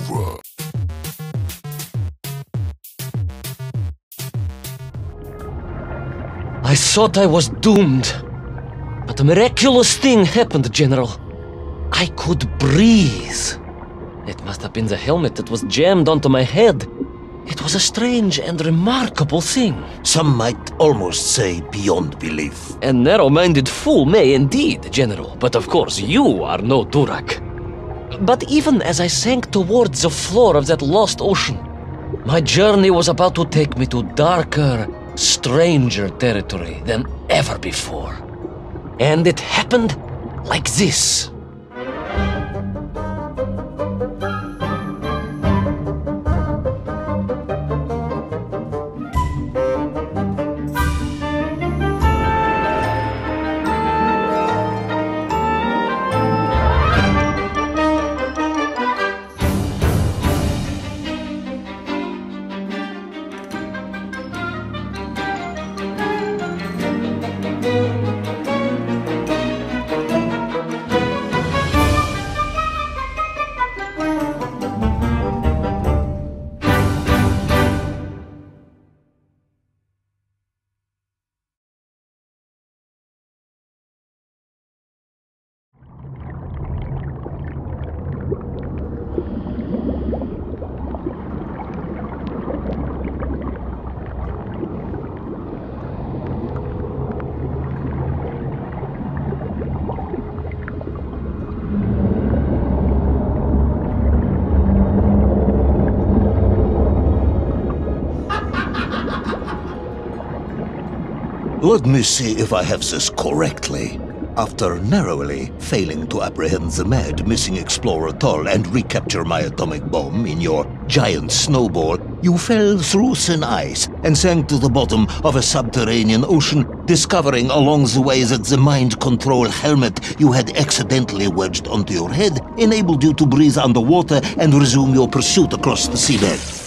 over. I thought I was doomed. But a miraculous thing happened, General. I could breathe. It must have been the helmet that was jammed onto my head. It was a strange and remarkable thing. Some might almost say beyond belief. A narrow-minded fool may indeed, General, but of course you are no Durak. But even as I sank towards the floor of that lost ocean, my journey was about to take me to darker, stranger territory than ever before. And it happened like this. Let me see if I have this correctly. After narrowly failing to apprehend the mad missing explorer Toll and recapture my atomic bomb in your giant snowball, you fell through thin ice and sank to the bottom of a subterranean ocean, discovering along the way that the mind control helmet you had accidentally wedged onto your head enabled you to breathe underwater and resume your pursuit across the seabed.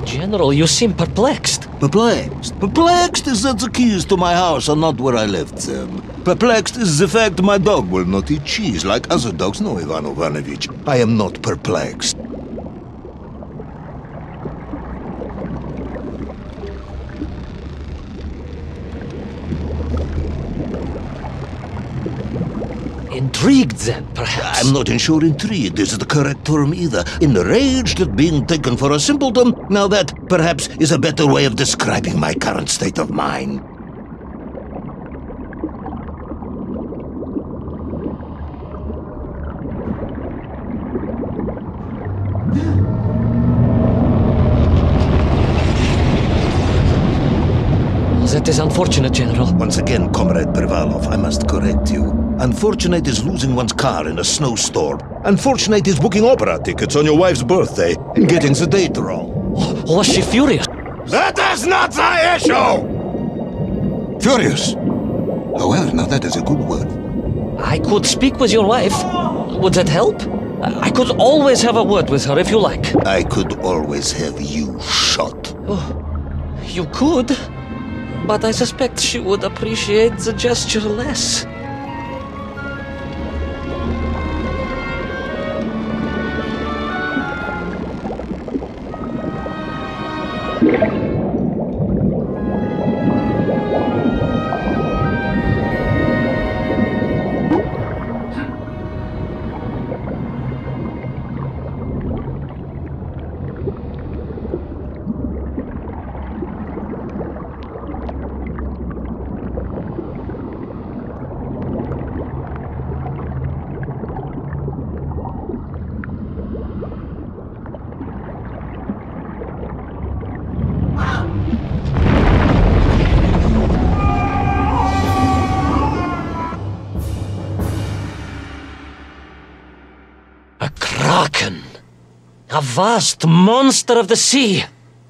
General, you seem perplexed. Perplexed? Perplexed is that the keys to my house are not where I left them. Perplexed is the fact my dog will not eat cheese like other dogs. No, Ivan Ivanovich, I am not perplexed. Intrigued, then, perhaps? I'm not sure intrigued is the correct term either. Enraged at being taken for a simpleton? Now that, perhaps, is a better way of describing my current state of mind. That is unfortunate, General. Once again, Comrade Privalov, I must correct you. Unfortunate is losing one's car in a snowstorm. Unfortunate is booking opera tickets on your wife's birthday and getting the date wrong. Was she furious? That is not the issue! Furious. However, now that is a good word. I could speak with your wife. Would that help? I could always have a word with her if you like. I could always have you shot. Oh, you could, but I suspect she would appreciate the gesture less. A vast monster of the sea.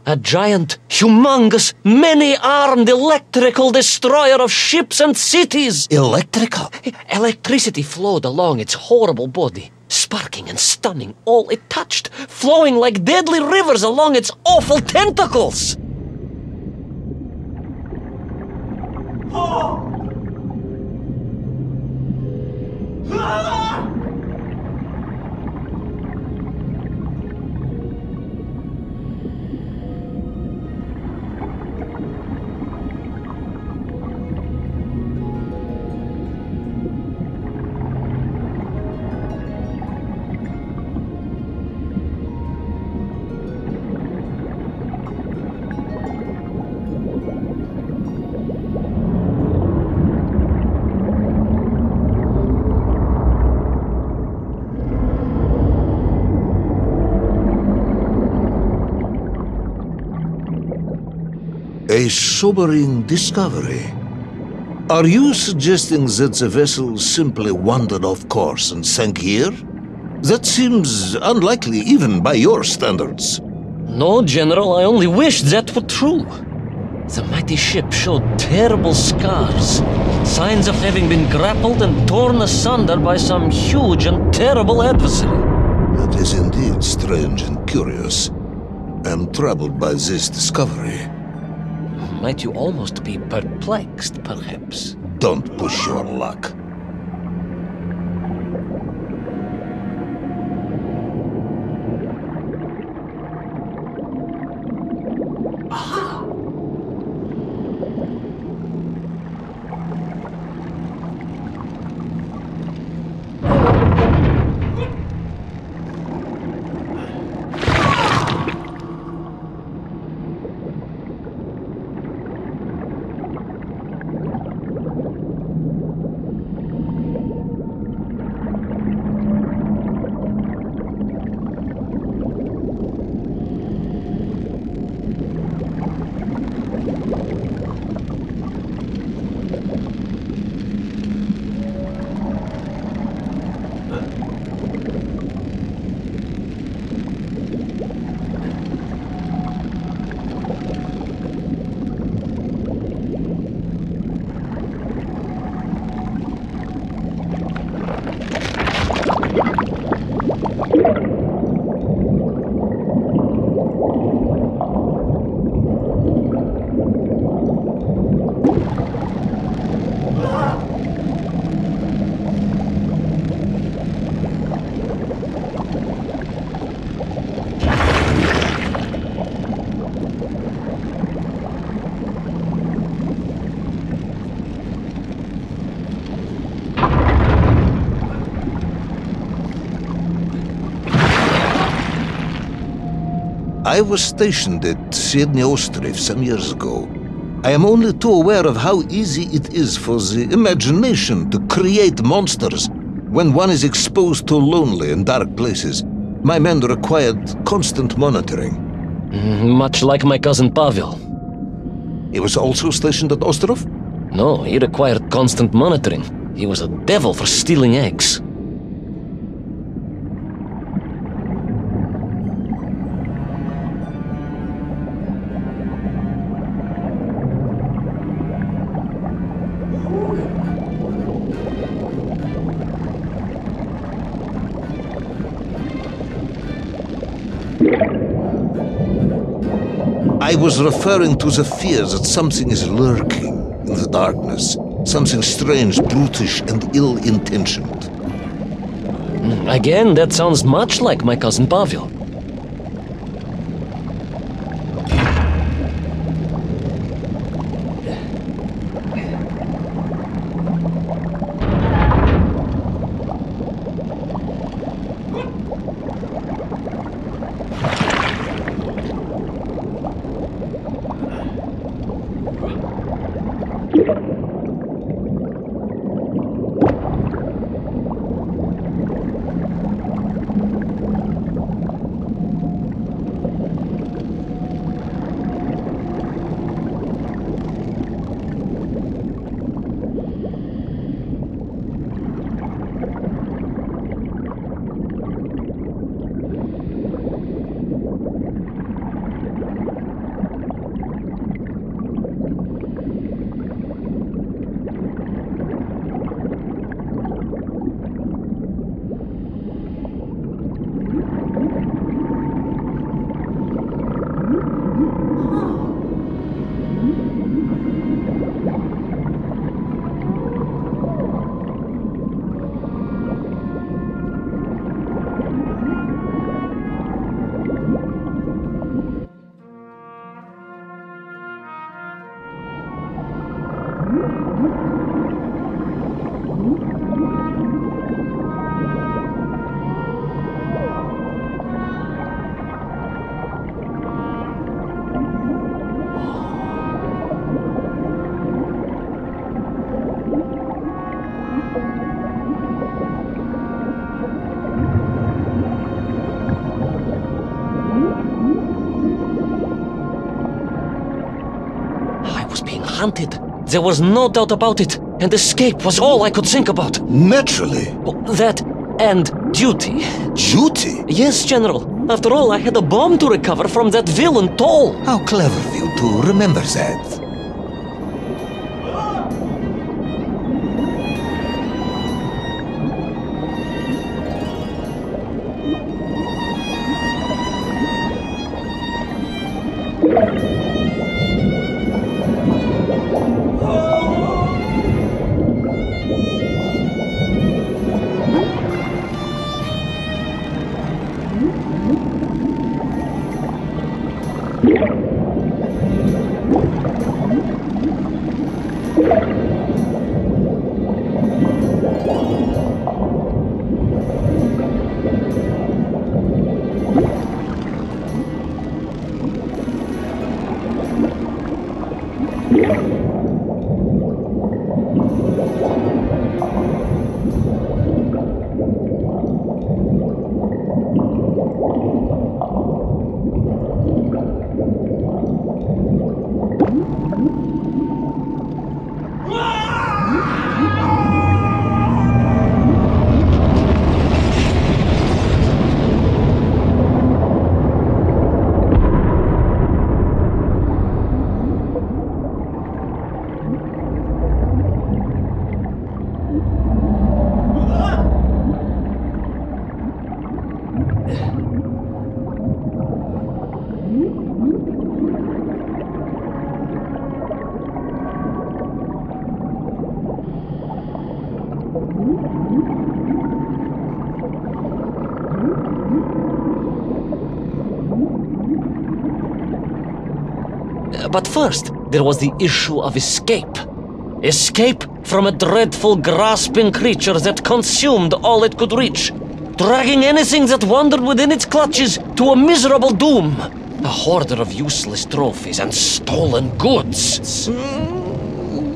A giant, humongous, many-armed electrical destroyer of ships and cities. Electrical? Electricity flowed along its horrible body, sparking and stunning all it touched, flowing like deadly rivers along its awful tentacles. A sobering discovery. Are you suggesting that the vessel simply wandered off course and sank here? That seems unlikely even by your standards. No, General, I only wish that were true. The mighty ship showed terrible scars, signs of having been grappled and torn asunder by some huge and terrible adversary. That is indeed strange and curious. I am troubled by this discovery. Might you almost be perplexed, perhaps? Don't push your luck. I was stationed at Sydney Ostrov some years ago. I am only too aware of how easy it is for the imagination to create monsters when one is exposed to lonely and dark places. My men required constant monitoring. Much like my cousin Pavel. He was also stationed at Ostrov? No, he required constant monitoring. He was a devil for stealing eggs. I was referring to the fear that something is lurking in the darkness. Something strange, brutish, and ill-intentioned. Again, that sounds much like my cousin Pavel. haunted. There was no doubt about it, and escape was all I could think about. Naturally. That and duty. Duty? Yes, General. After all, I had a bomb to recover from that villain Toll. How clever of you to remember that. But first, there was the issue of escape. Escape from a dreadful, grasping creature that consumed all it could reach, dragging anything that wandered within its clutches to a miserable doom. A hoarder of useless trophies and stolen goods.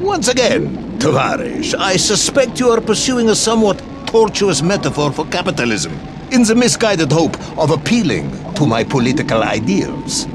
Once again, Tavarish, I suspect you are pursuing a somewhat tortuous metaphor for capitalism, in the misguided hope of appealing to my political ideals.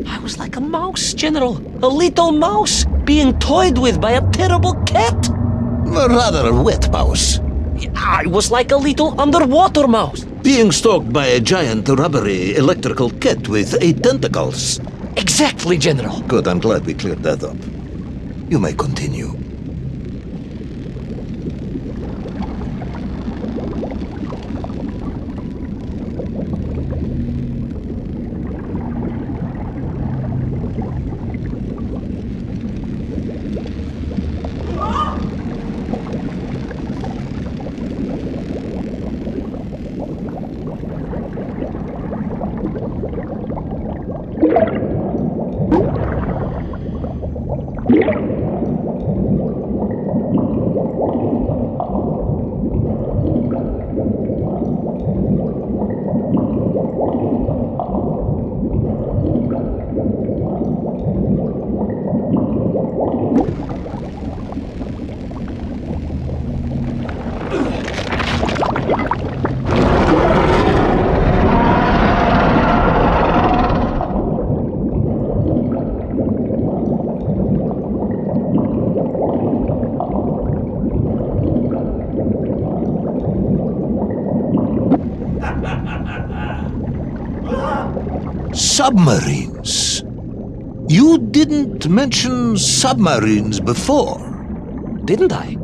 I was like a mouse, General. A little mouse being toyed with by a terrible cat. Rather a wet mouse. I was like a little underwater mouse. Being stalked by a giant rubbery electrical cat with 8 tentacles. Exactly, General. Good, I'm glad we cleared that up. You may continue. Submarines. You didn't mention submarines before. Didn't I?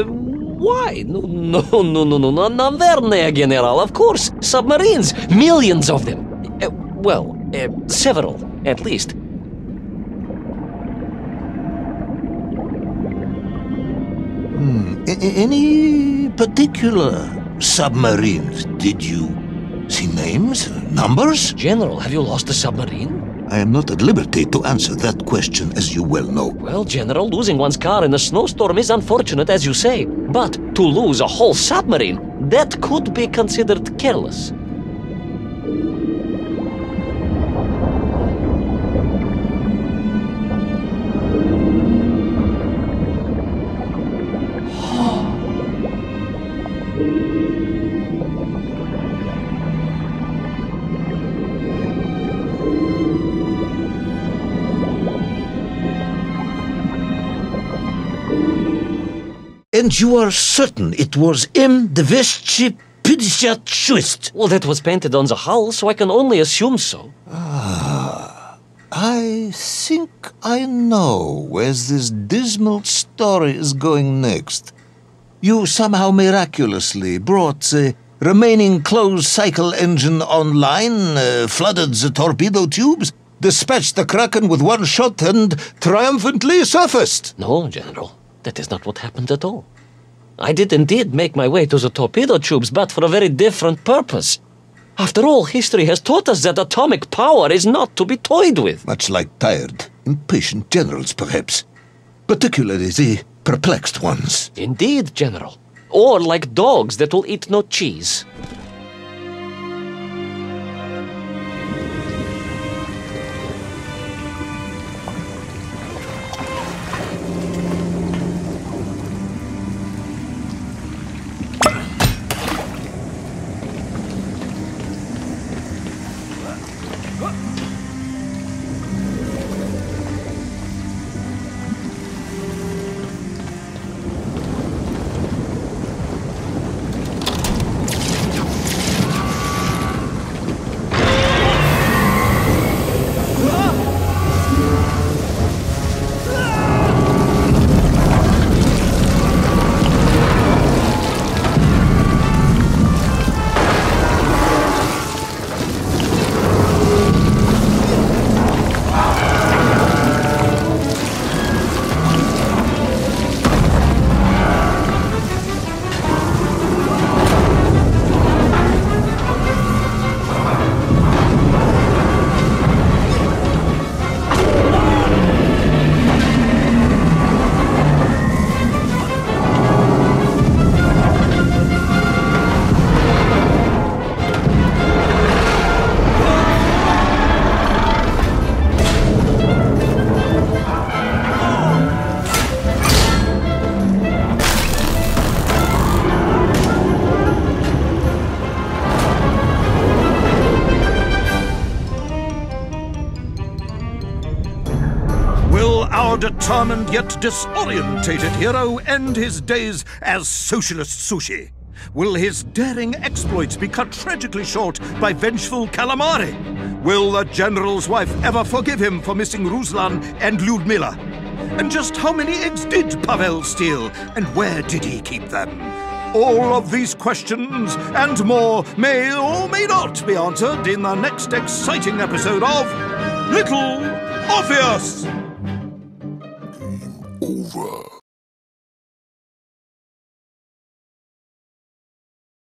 Why? No, Navernia, General, of course. Submarines. Millions of them. Several, at least. Any particular submarines? Did you see names? Numbers? General, have you lost a submarine? I am not at liberty to answer that question, as you well know. Well, General, losing one's car in a snowstorm is unfortunate, as you say. But to lose a whole submarine, that could be considered careless. And you are certain it was M256? Well, that was painted on the hull, so I can only assume so. I think I know where this dismal story is going next. You somehow miraculously brought the remaining closed cycle engine online, flooded the torpedo tubes, dispatched the Kraken with one shot, and triumphantly surfaced. No, General. That is not what happened at all. I did indeed make my way to the torpedo tubes, but for a very different purpose. After all, history has taught us that atomic power is not to be toyed with. Much like tired, impatient generals, perhaps. Particularly the perplexed ones. Indeed, General. Or like dogs that will eat no cheese. Our determined yet disorientated hero end his days as Socialist Sushi? Will his daring exploits be cut tragically short by vengeful calamari? Will the general's wife ever forgive him for missing Ruslan and Lyudmila? And just how many eggs did Pavel steal, and where did he keep them? All of these questions and more may or may not be answered in the next exciting episode of Little Orpheus! Over.